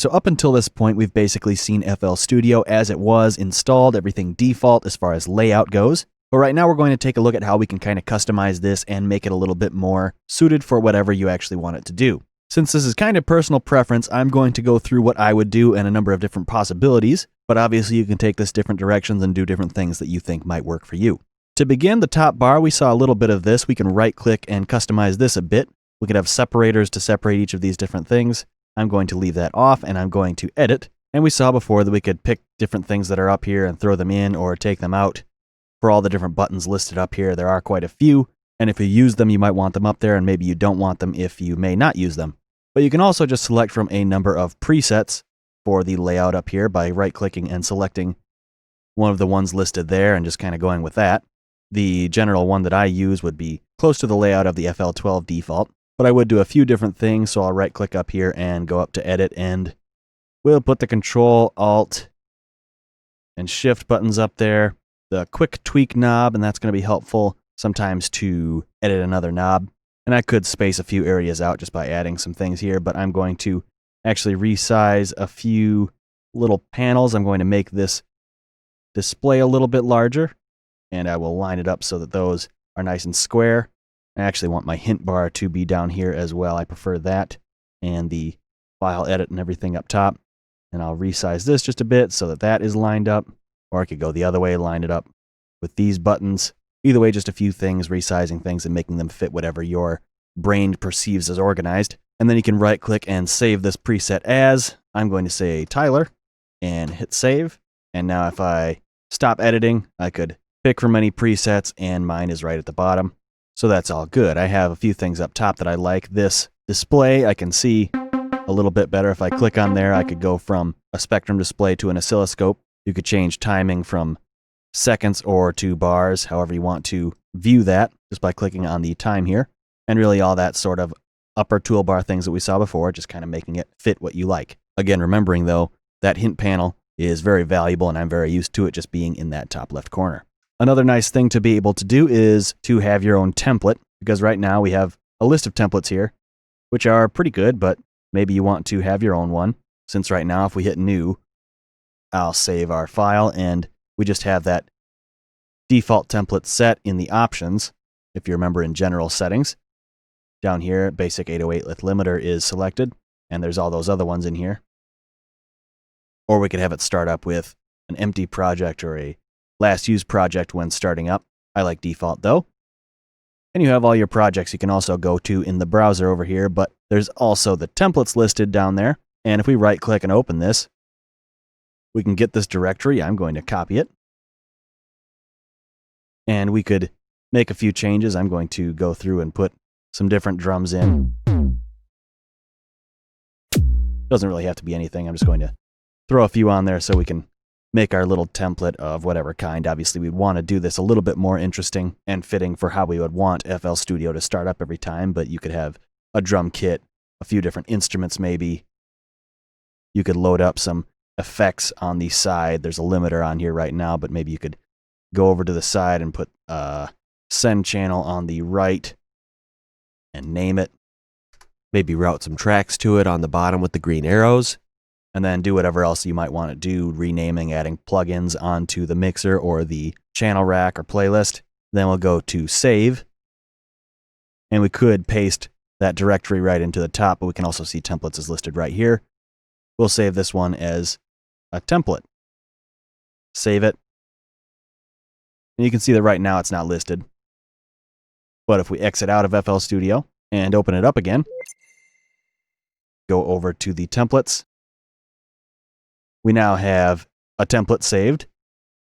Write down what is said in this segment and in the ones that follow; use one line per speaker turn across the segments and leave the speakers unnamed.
So up until this point, we've basically seen FL Studio as it was installed, everything default as far as layout goes. But right now we're going to take a look at how we can kind of customize this and make it a little bit more suited for whatever you actually want it to do. Since this is kind of personal preference, I'm going to go through what I would do and a number of different possibilities, but obviously you can take this different directions and do different things that you think might work for you. To begin, the top bar, we saw a little bit of this. We can right-click and customize this a bit. We could have separators to separate each of these different things. I'm going to leave that off and I'm going to edit. And we saw before that we could pick different things that are up here and throw them in or take them out. For all the different buttons listed up here, there are quite a few. And if you use them, you might want them up there, and maybe you don't want them if you may not use them. But you can also just select from a number of presets for the layout up here by right-clicking and selecting one of the ones listed there and just kind of going with that. The general one that I use would be close to the layout of the FL12 default, but I would do a few different things, so I'll right-click up here and go up to Edit, and we'll put the Control, Alt, and Shift buttons up there. The Quick Tweak knob, and that's going to be helpful sometimes to edit another knob. And I could space a few areas out just by adding some things here, but I'm going to actually resize a few little panels. I'm going to make this display a little bit larger, and I will line it up so that those are nice and square. I actually want my hint bar to be down here as well. I prefer that, and the file edit and everything up top. And I'll resize this just a bit so that that is lined up, or I could go the other way, line it up with these buttons. Either way, just a few things, resizing things and making them fit whatever your brain perceives as organized. And then you can right click and save this preset as. I'm going to say Tyler and hit save. And now if I stop editing, I could pick from any presets, and mine is right at the bottom. So that's all good. I have a few things up top that I like. This display, I can see a little bit better. If I click on there, I could go from a spectrum display to an oscilloscope. You could change timing from seconds or to bars, however you want to view that, just by clicking on the time here. And really all that sort of upper toolbar things that we saw before, just kind of making it fit what you like. Again, remembering though, that hint panel is very valuable, and I'm very used to it just being in that top left corner. Another nice thing to be able to do is to have your own template, because right now we have a list of templates here, which are pretty good, but maybe you want to have your own one. Since right now, if we hit new, I'll save our file, and we just have that default template set in the options. If you remember in general settings, down here, basic 808 with limiter is selected, and there's all those other ones in here. Or we could have it start up with an empty project or a last used project when starting up. I like default though. And you have all your projects you can also go to in the browser over here, but there's also the templates listed down there. And if we right click and open this, we can get this directory. I'm going to copy it. And we could make a few changes. I'm going to go through and put some different drums in. Doesn't really have to be anything. I'm just going to throw a few on there so we can make our little template of whatever kind. Obviously, we'd want to do this a little bit more interesting and fitting for how we would want FL Studio to start up every time, but you could have a drum kit, a few different instruments maybe. You could load up some effects on the side. There's a limiter on here right now, but maybe you could go over to the side and put a send channel on the right and name it.
Maybe route some tracks to it on the bottom with the green arrows.
And then do whatever else you might want to do, renaming, adding plugins onto the mixer or the channel rack or playlist. Then we'll go to save. And we could paste that directory right into the top, but we can also see templates is listed right here. We'll save this one as a template. Save it. And you can see that right now it's not listed. But if we exit out of FL Studio and open it up again, go over to the templates, we now have a template saved.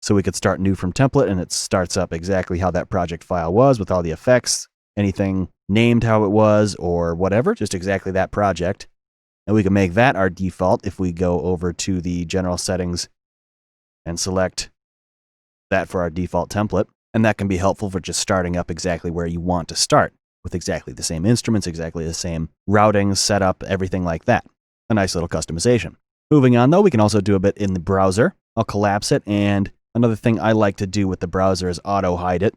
So we could start new from template, and it starts up exactly how that project file was with all the effects, anything named how it was or whatever, just exactly that project. And we can make that our default if we go over to the general settings and select that for our default template. And that can be helpful for just starting up exactly where you want to start with exactly the same instruments, exactly the same routing, setup, everything like that. A nice little customization. Moving on though, we can also do a bit in the browser. I'll collapse it, and another thing I like to do with the browser is auto hide it.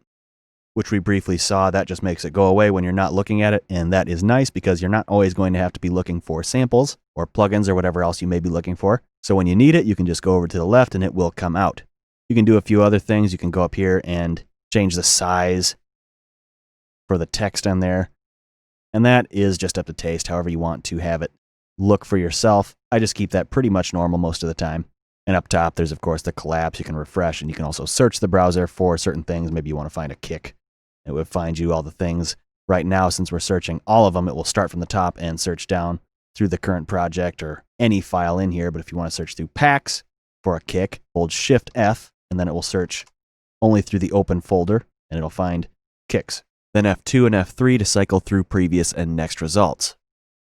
which we briefly saw. That just makes it go away when you're not looking at it, and that is nice because you're not always going to have to be looking for samples or plugins or whatever else you may be looking for. So when you need it, you can just go over to the left and it will come out. You can do a few other things. You can go up here and change the size for the text on there, and that is just up to taste, however you want to have it look for yourself. I just keep that pretty much normal most of the time. And up top, there's of course the collapse. You can refresh, and you can also search the browser for certain things. Maybe you want to find a kick. It would find you all the things. Right now, since we're searching all of them, it will start from the top and search down through the current project or any file in here. But if you want to search through packs for a kick, hold Shift F, and then it will search only through the open folder, and it'll find kicks. Then F2 and F3 to cycle through previous and next results.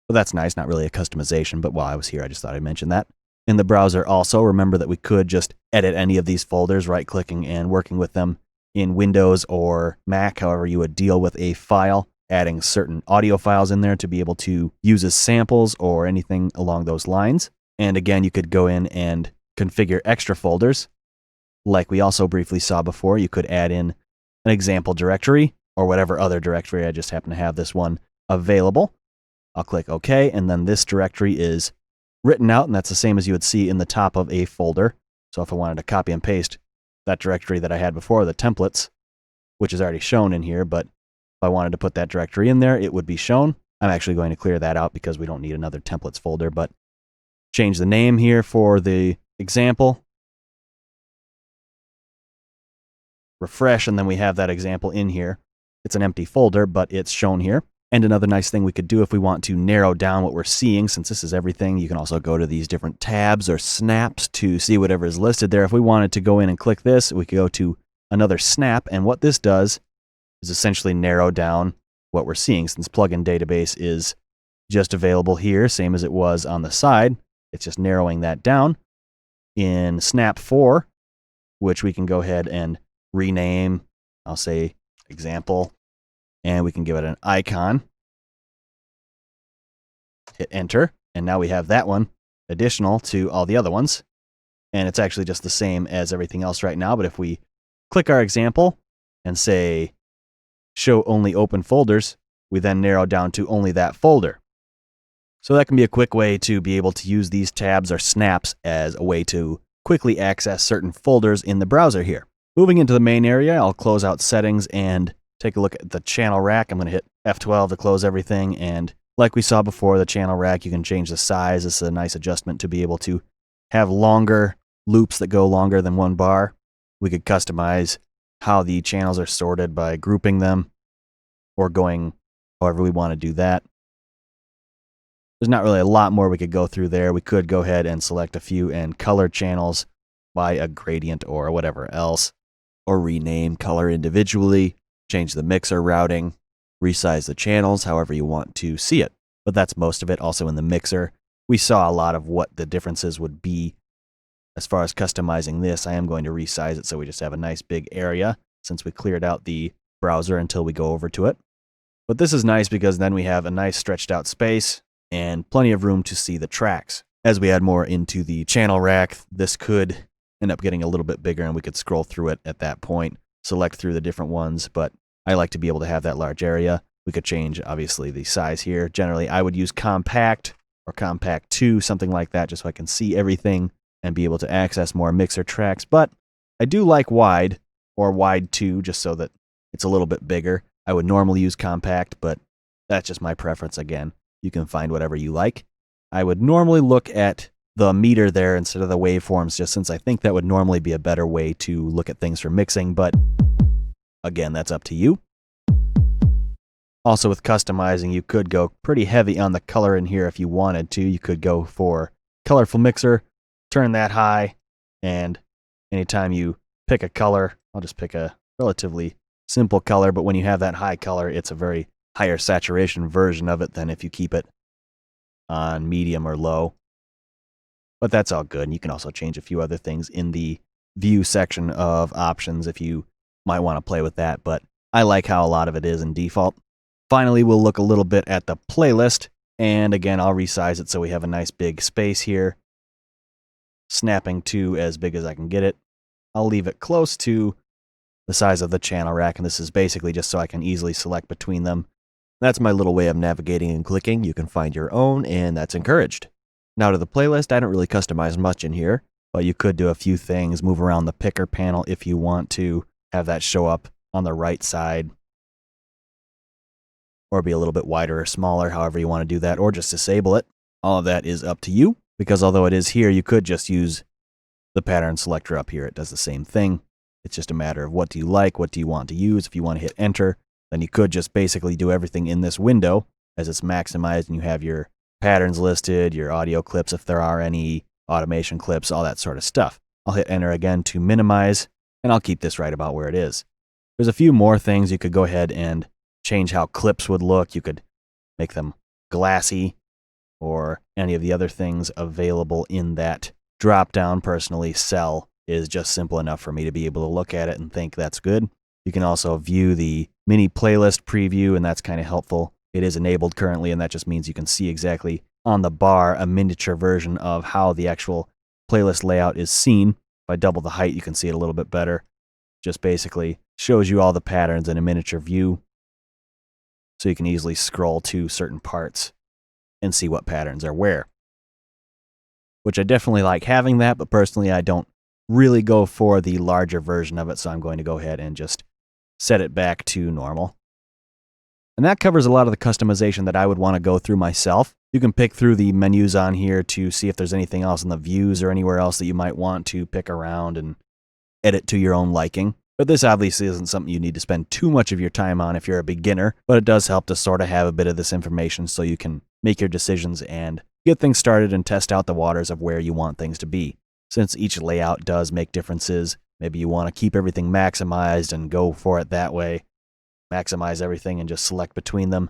So that's nice, not really a customization, but while I was here, I just thought I'd mention that. In the browser also, remember that we could just edit any of these folders, right-clicking and working with them in Windows or Mac, however you would deal with a file, adding certain audio files in there to be able to use as samples or anything along those lines. And again, you could go in and configure extra folders. Like we also briefly saw before, you could add in an example directory or whatever other directory. I just happen to have this one available. I'll click OK, and then this directory is written out, and that's the same as you would see in the top of a folder. So if I wanted to copy and paste that directory that I had before, the templates, which is already shown in here, but if I wanted to put that directory in there, it would be shown. I'm actually going to clear that out because we don't need another templates folder, but change the name here for the example. Refresh, and then we have that example in here. It's an empty folder, but it's shown here. And another nice thing we could do if we want to narrow down what we're seeing, since this is everything, you can also go to these different tabs or snaps to see whatever is listed there. If we wanted to go in and click this, we could go to another snap, and what this does is essentially narrow down what we're seeing. Since plugin database is just available here, same as it was on the side, it's just narrowing that down. In snap 4, which we can go ahead and rename, I'll say example, and we can give it an icon. Hit enter, and now we have that one additional to all the other ones. And it's actually just the same as everything else right now, but if we click our example and say show only open folders, we then narrow down to only that folder. So that can be a quick way to be able to use these tabs or snaps as a way to quickly access certain folders in the browser here. Moving into the main area, I'll close out settings and take a look at the channel rack. I'm going to hit F12 to close everything, and like we saw before, the channel rack, you can change the size. This is a nice adjustment to be able to have longer loops that go longer than one bar. We could customize how the channels are sorted by grouping them or going however we want to do that. There's not really a lot more we could go through there. We could go ahead and select a few and color channels by a gradient or whatever else, or rename color individually, change the mixer routing, resize the channels however you want to see it. But that's most of it. Also in the mixer, we saw a lot of what the differences would be. As far as customizing this, I am going to resize it so we just have a nice big area since we cleared out the browser until we go over to it. But this is nice because then we have a nice stretched out space and plenty of room to see the tracks. As we add more into the channel rack, this could end up getting a little bit bigger and we could scroll through it at that point, select through the different ones, but I like to be able to have that large area. We could change, obviously, the size here. Generally, I would use compact or compact 2, something like that, just so I can see everything and be able to access more mixer tracks. But I do like wide or wide 2, just so that it's a little bit bigger. I would normally use compact, but that's just my preference again. You can find whatever you like. I would normally look at the meter there instead of the waveforms, just since I think that would normally be a better way to look at things for mixing, but again, that's up to you. Also with customizing, you could go pretty heavy on the color in here if you wanted to. You could go for colorful mixer, turn that high, and anytime you pick a color, I'll just pick a relatively simple color, but when you have that high color, it's a very higher saturation version of it than if you keep it on medium or low. But that's all good. And you can also change a few other things in the view section of options if you might want to play with that, but I like how a lot of it is in default. Finally, we'll look a little bit at the playlist, and again, I'll resize it so we have a nice big space here, snapping to as big as I can get it. I'll leave it close to the size of the channel rack, and this is basically just so I can easily select between them. That's my little way of navigating and clicking. You can find your own, and that's encouraged. Now to the playlist, I don't really customize much in here, but you could do a few things, move around the picker panel if you want to have that show up on the right side, or be a little bit wider or smaller, however you want to do that, or just disable it. All of that is up to you, because although it is here, you could just use the pattern selector up here. It does the same thing. It's just a matter of what do you like, what do you want to use. If you want to hit enter, then you could just basically do everything in this window as it's maximized, and you have your patterns listed, your audio clips if there are any, automation clips, all that sort of stuff. I'll hit enter again to minimize, and I'll keep this right about where it is. There's a few more things. You could go ahead and change how clips would look. You could make them glassy or any of the other things available in that drop down. Personally, cell is just simple enough for me to be able to look at it and think that's good. You can also view the mini playlist preview, and that's kind of helpful. It is enabled currently, and that just means you can see exactly on the bar a miniature version of how the actual playlist layout is seen. If I double the height, you can see it a little bit better. Just basically shows you all the patterns in a miniature view, so you can easily scroll to certain parts and see what patterns are where. Which I definitely like having that, but personally I don't really go for the larger version of it, so I'm going to go ahead and just set it back to normal. And that covers a lot of the customization that I would want to go through myself. You can pick through the menus on here to see if there's anything else in the views or anywhere else that you might want to pick around and edit to your own liking. But this obviously isn't something you need to spend too much of your time on if you're a beginner, but it does help to sort of have a bit of this information so you can make your decisions and get things started and test out the waters of where you want things to be. Since each layout does make differences, maybe you want to keep everything maximized and go for it that way. Maximize everything and just select between them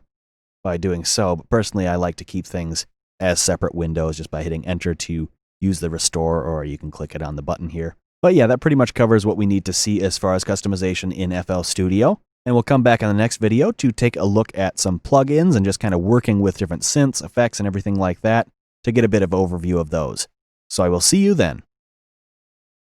by doing so. But personally, I like to keep things as separate windows just by hitting enter to use the restore, or you can click it on the button here. But yeah, that pretty much covers what we need to see as far as customization in FL Studio. And we'll come back in the next video to take a look at some plugins and just kind of working with different synths, effects, and everything like that to get a bit of overview of those. So I will see you then.